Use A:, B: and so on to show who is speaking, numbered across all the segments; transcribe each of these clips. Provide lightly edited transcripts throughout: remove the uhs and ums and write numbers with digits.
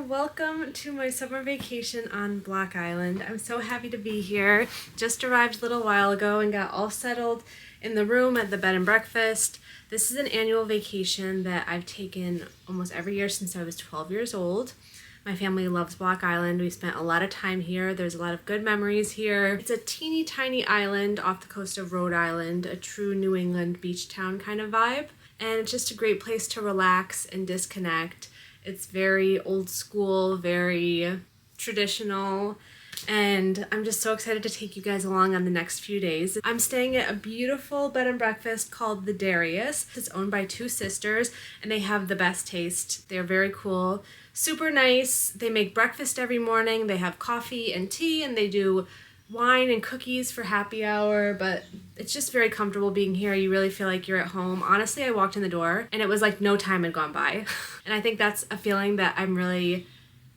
A: Welcome to my summer vacation on Block Island. I'm so happy to be here. Just arrived a little while ago and got all settled in the room at the bed and breakfast. This is an annual vacation that I've taken almost every year since I was 12 years old. My family loves Block Island. We spent a lot of time here. There's a lot of good memories here. It's a teeny tiny island off the coast of Rhode Island, a true New England beach town kind of vibe. And it's just a great place to relax and disconnect. It's very old school, very traditional, and I'm just so excited to take you guys along on the next few days. I'm staying at a beautiful bed and breakfast called the Darius. It's owned by two sisters, and they have the best taste. They're very cool, super nice. They make breakfast every morning. They have coffee and tea, and they do wine and cookies for happy hour, but it's just very comfortable being here. You really feel like you're at home. Honestly, I walked in the door and it was like no time had gone by. And I think that's a feeling that I'm really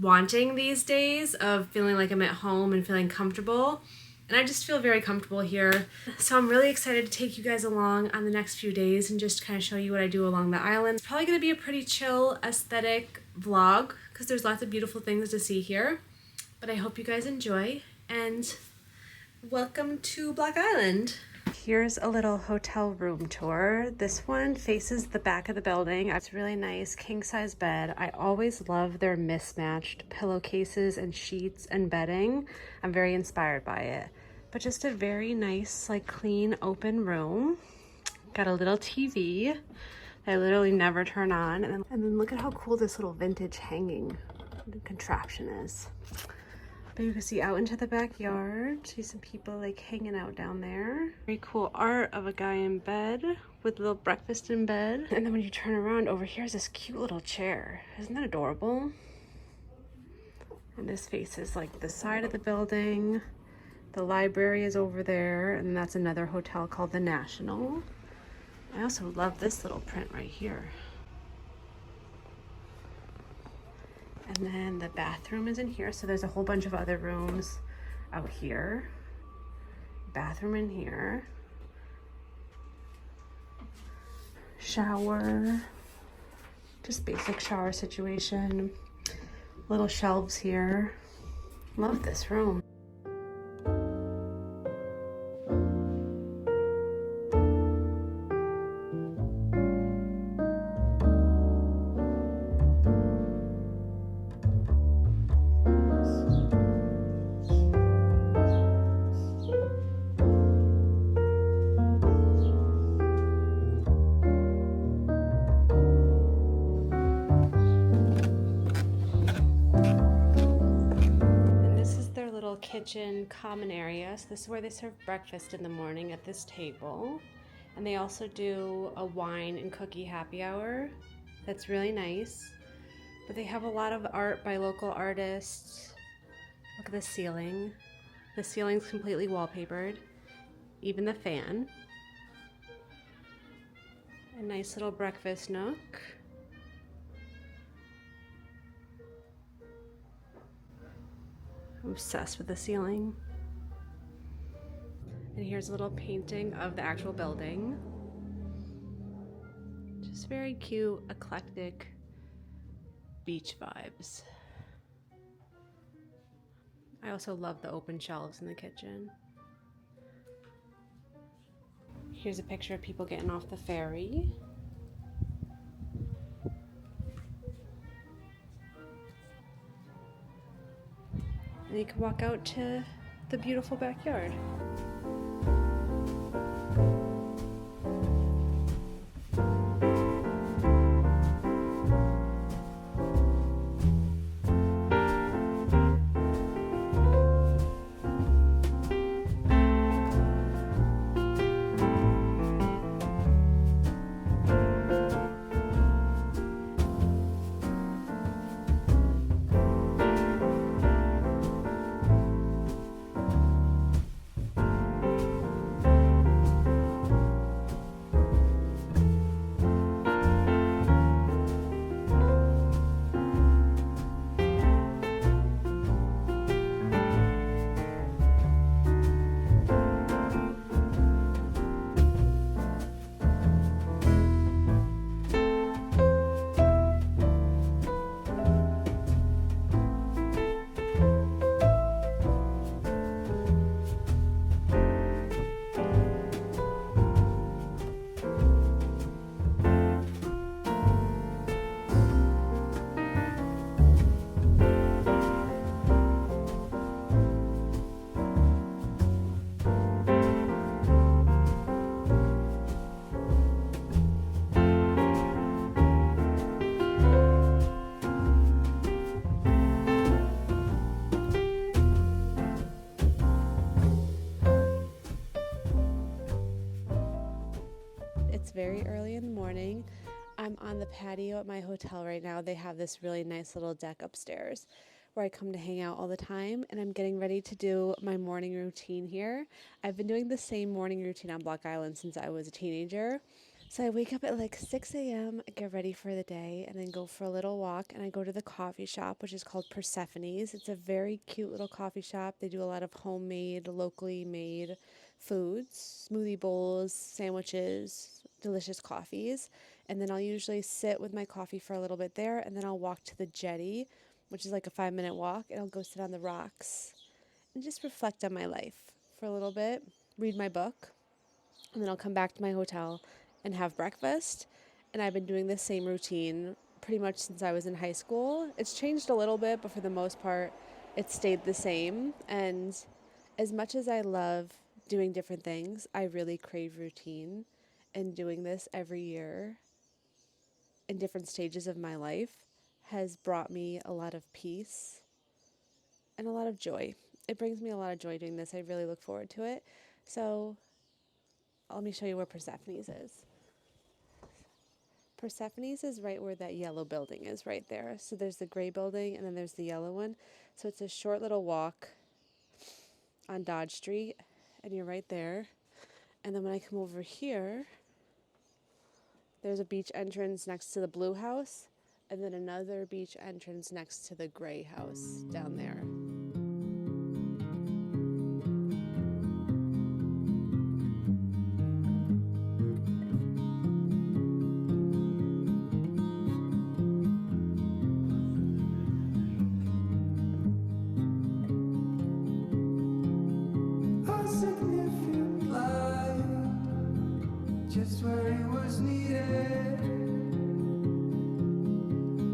A: wanting these days, of feeling like I'm at home and feeling comfortable. And I just feel very comfortable here. So I'm really excited to take you guys along on the next few days and just kind of show you what I do along the island. It's probably going to be a pretty chill aesthetic vlog because there's lots of beautiful things to see here. But I hope you guys enjoy, and welcome to Block Island. Here's a little hotel room tour. This one faces the back of the building. It's a really nice king-size bed. I always love their mismatched pillowcases and sheets and bedding. I'm very inspired by it. But just a very nice, like, clean, open room. Got a little TV that I literally never turn on. And then look at how cool this little vintage hanging contraption is. But you can see out into the backyard. See some people like hanging out down there. Very cool art of a guy in bed with a little breakfast in bed. And then when you turn around, over here is this cute little chair. Isn't that adorable? And this faces like the side of the building. The library is over there, and that's another hotel called the National. I also love this little print right here. And then the bathroom is in here. So there's a whole bunch of other rooms out here. Bathroom in here. Shower. Just basic shower situation. Little shelves here. Love this room. Kitchen common area. So this is where they serve breakfast in the morning at this table, and they also do a wine and cookie happy hour that's really nice. But they have a lot of art by local artists. Look at the ceiling. The ceiling's completely wallpapered, even the fan. A nice little breakfast nook. I'm obsessed with the ceiling. And here's a little painting of the actual building. Just very cute, eclectic beach vibes. I also love the open shelves in the kitchen. Here's a picture of people getting off the ferry. And you can walk out to the beautiful backyard. morning. I'm on the patio at my hotel right now. They have this really nice little deck upstairs where I come to hang out all the time, and I'm getting ready to do my morning routine here. I've been doing the same morning routine on Block Island since I was a teenager. So I wake up at like 6 a.m., get ready for the day, and then go for a little walk. And I go to the coffee shop, which is called Persephone's. It's a very cute little coffee shop. They do a lot of homemade, locally made foods, smoothie bowls, sandwiches, delicious coffees. And then I'll usually sit with my coffee for a little bit there, and then I'll walk to the jetty, which is like a 5-minute walk, and I'll go sit on the rocks and just reflect on my life for a little bit, read my book, and then I'll come back to my hotel and have breakfast. And I've been doing this same routine pretty much since I was in high school. It's changed a little bit, but for the most part, it's stayed the same. And as much as I love doing different things, I really crave routine. And doing this every year in different stages of my life has brought me a lot of peace and a lot of joy. It brings me a lot of joy doing this. I really look forward to it. So let me show you where Persephone's is. Persephone's is right where that yellow building is right there. So there's the gray building and then there's the yellow one. So it's a short little walk on Dodge Street and you're right there. And then when I come over here, there's a beach entrance next to the blue house and then another beach entrance next to the gray house down there.
B: Just where it was needed,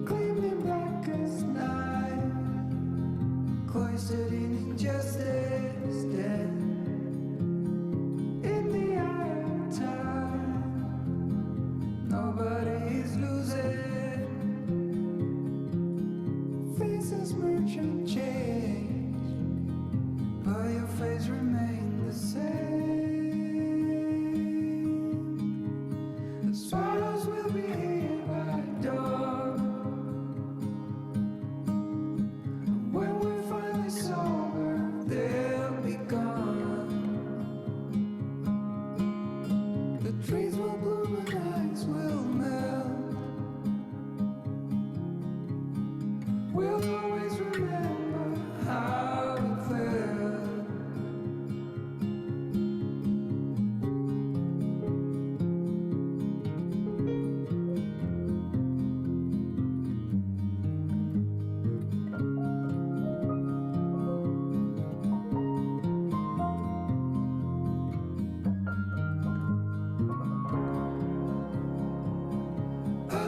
B: gleaming black as night, cloistered in injustice, dead in the eye of time. Nobody is losing, faces merge and change, but your face remains the same. Swallows will be here by dawn. When we're finally sober, they'll be gone. The trees will bloom and ice will melt. We'll always remember how it felt.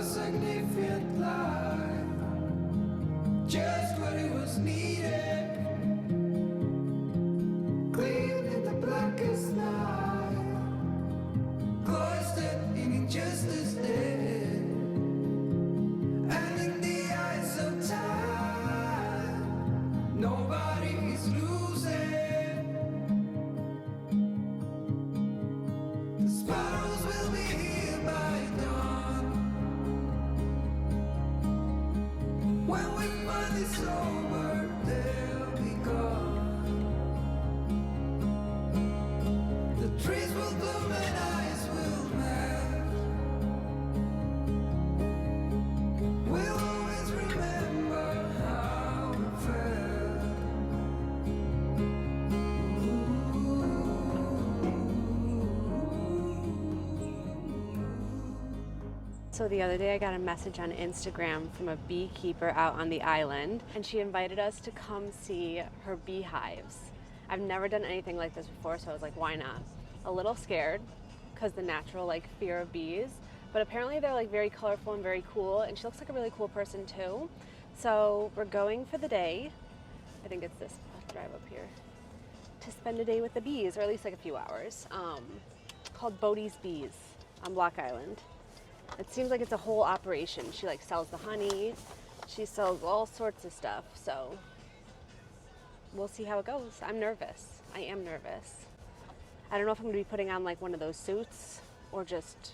B: Significant life, just what it was needed, clean in the blackest night, cloistered in injustice dead, and in the eyes of time, nobody is losing. The sparrows will be here by dawn. When we finally sober, they'll be gone. The trees will bloom and ice will melt. We'll always remember how it felt.
A: So the other day I got a message on Instagram from a beekeeper out on the island, and she invited us to come see her beehives. I've never done anything like this before, so I was like, why not? A little scared because the natural fear of bees, but apparently they're very colorful and very cool, and she looks like a really cool person too. So we're going for the day. I think it's this, I'll drive up here, to spend a day with the bees, or at least a few hours. Called Bodie's Bees on Block Island. It seems like it's a whole operation. She sells the honey, she sells all sorts of stuff, so we'll see how it goes. I'm nervous. I am nervous. I don't know if I'm gonna be putting on one of those suits or just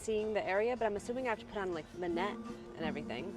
A: seeing the area, but I'm assuming I have to put on like the net and everything.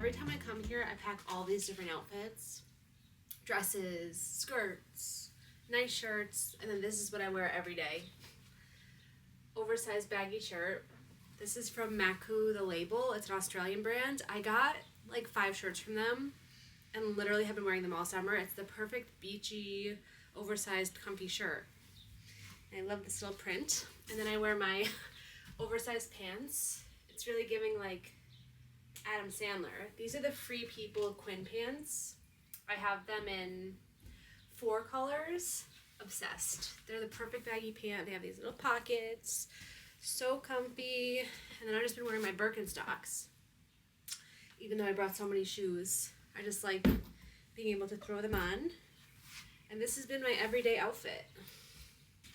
A: Every time I come here, I pack all these different outfits. Dresses, skirts, nice shirts, and then this is what I wear every day. Oversized baggy shirt. This is from Maku, the label. It's an Australian brand. I got like 5 shirts from them and literally have been wearing them all summer. It's the perfect beachy, oversized, comfy shirt. And I love this little print. And then I wear my oversized pants. It's really giving like Adam Sandler. These are the Free People Quinn pants. I have them in 4 colors. Obsessed. They're the perfect baggy pant. They have these little pockets. So comfy. And then I've just been wearing my Birkenstocks. Even though I brought so many shoes, I just like being able to throw them on. And this has been my everyday outfit.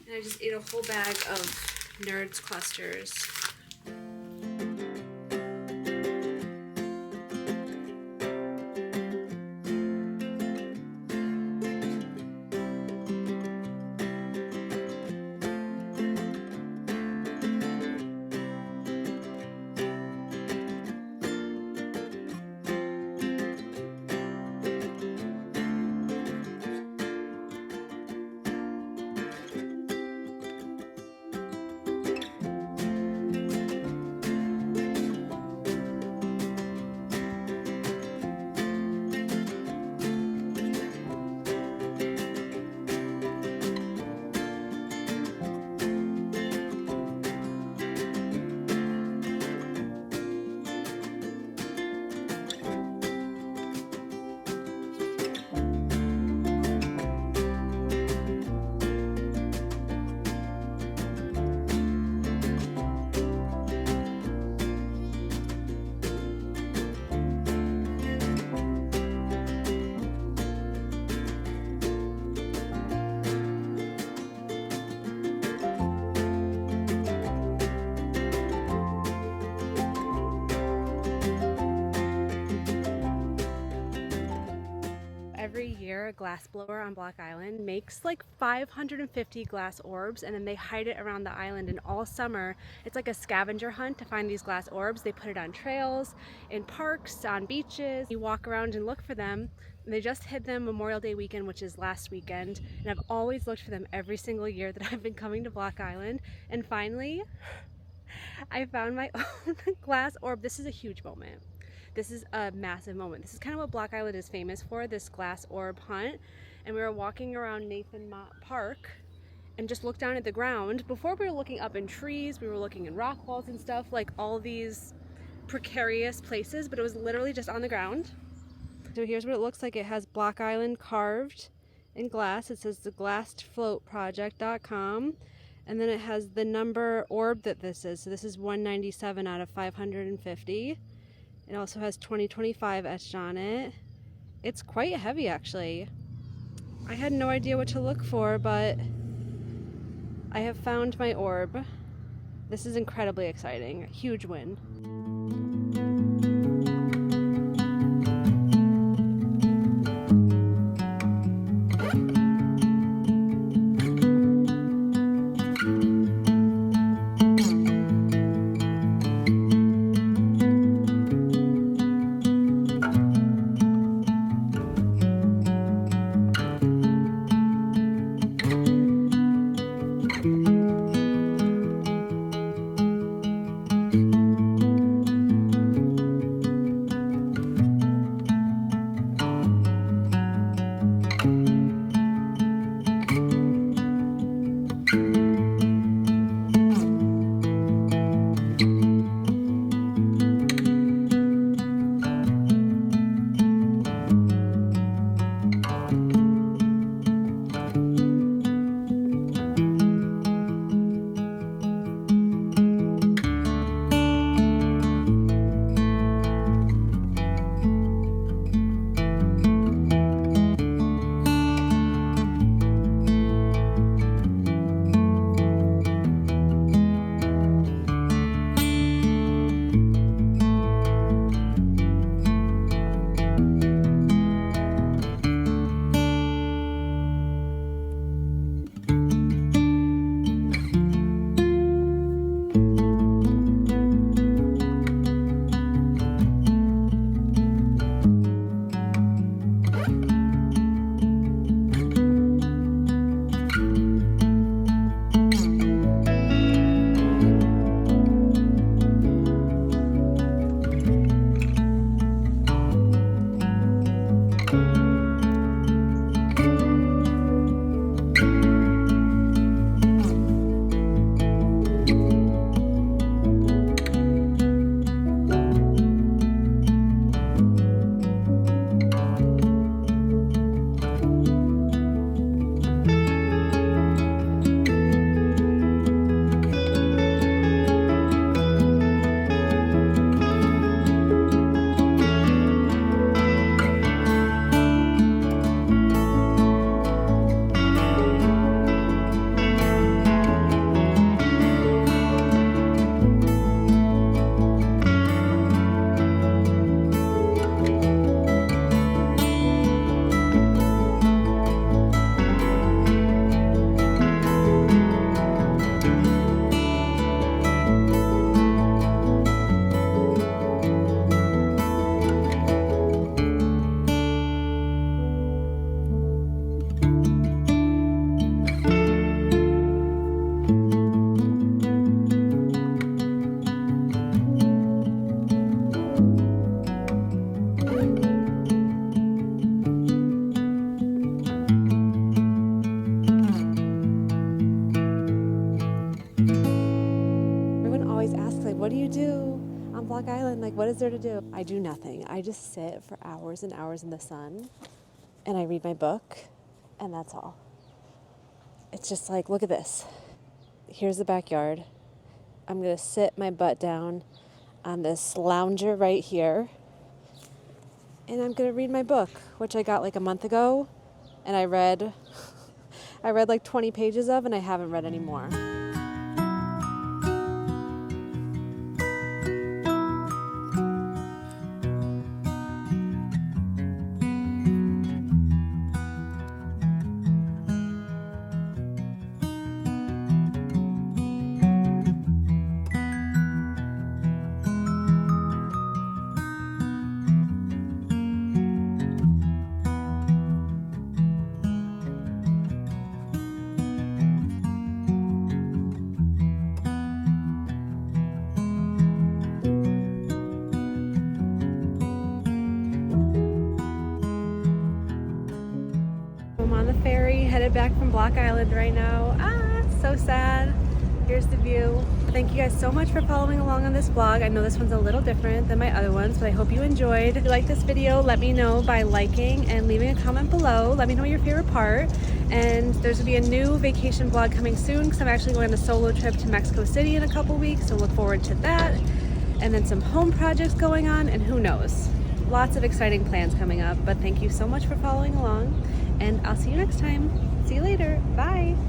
A: And I just ate a whole bag of Nerds clusters. a glass blower on Block Island, makes like 550 glass orbs, and then they hide it around the island. And all summer, it's like a scavenger hunt to find these glass orbs. They put it on trails, in parks, on beaches. You walk around and look for them. And they just hid them Memorial Day weekend, which is last weekend. And I've always looked for them every single year that I've been coming to Block Island. And finally, I found my own glass orb. This is a huge moment. This is a massive moment. This is kind of what Block Island is famous for, this glass orb hunt. And we were walking around Nathan Mott Park and just looked down at the ground. Before, we were looking up in trees, we were looking in rock walls and stuff, like all these precarious places, but it was literally just on the ground. So here's what it looks like. It has Block Island carved in glass. It says theglassedfloatproject.com. And then it has the number orb that this is. So this is 197 out of 550. It also has 2025 etched on it. It's quite heavy, actually. I had no idea what to look for, but I have found my orb. This is incredibly exciting. A huge win. what do you do on Block Island? Like, what is there to do? I do nothing. I just sit for hours and hours in the sun and I read my book, and that's all. It's just like, look at this. Here's the backyard. I'm going to sit my butt down on this lounger right here, and I'm going to read my book, which I got like a month ago, and I read like 20 pages of, and I haven't read any more. Mary headed back from Block Island right now. So sad. Here's the view. Thank you guys so much for following along on this vlog. I know this one's a little different than my other ones, but I hope you enjoyed. If you like this video, let me know by liking and leaving a comment below. Let me know your favorite part. And there's gonna be a new vacation vlog coming soon because I'm actually going on a solo trip to Mexico City in a couple weeks, so look forward to that. And then some home projects going on, and who knows. Lots of exciting plans coming up, but thank you so much for following along, and I'll see you next time. See you later. Bye.